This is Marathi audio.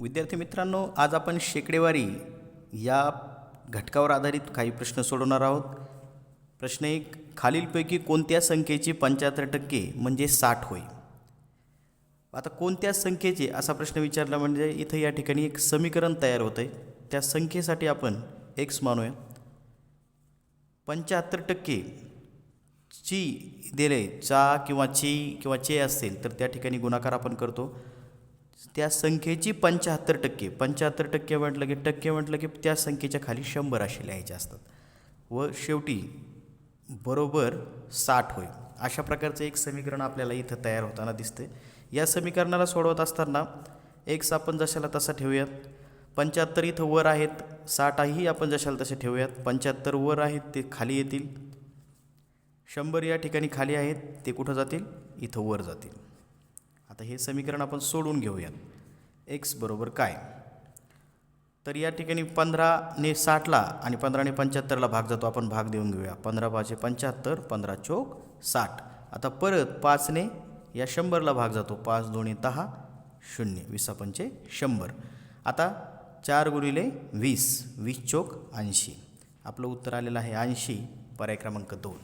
विद्यार्थी मित्रांनो, आज आपण शेकडेवारी या घटकावर आधारित काही प्रश्न सोडवणार आहोत. प्रश्न 1, खालीलपैकी कोणत्या संख्येची 75% म्हणजे 60 होय? आता कोणत्या संख्येचे असा प्रश्न विचारला म्हणजे इथं या ठिकाणी एक समीकरण तयार होतं आहे. त्या संख्येसाठी आपण x मानूया. 75% ची दिले चा किंवा ची किंवा चे असेल तर त्या ठिकाणी गुणाकार आपण करतो. त्या संख्येची 75%, 75% म्हटलं की टक्के म्हटलं की त्या संख्येच्या खाली 100 असे लिहायचे असतात व शेवटी बरोबर 60 होय. अशा प्रकारचं एक समीकरण आपल्याला इथं तयार होताना दिसते. या समीकरणाला सोडवत असताना x आपण जशाला तसा ठेवूयात. 75 इथं वर आहेत, 60 ही आपण जशाला तसे ठेवूयात. 75 वर आहेत ते खाली येतील, 100 या ठिकाणी खाली आहेत ते कुठं जातील? इथं वर जातील. आता हे समीकरण आपण सोडून घेऊयात. x बरोबर काय? तर या ठिकाणी 15ने 60ला आणि 15ने 75ला भाग जातो. आपण भाग देऊन घेऊया. 15 5 75, 15 चौक 60. आता परत 5ने या 100ला भाग जातो. 5 2 10, 0, 20 पंचे 100. आता 4 गुणिले 20, 20 चौक 80. आपलं उत्तर आलेलं आहे 80, पर्याय क्रमांक 2.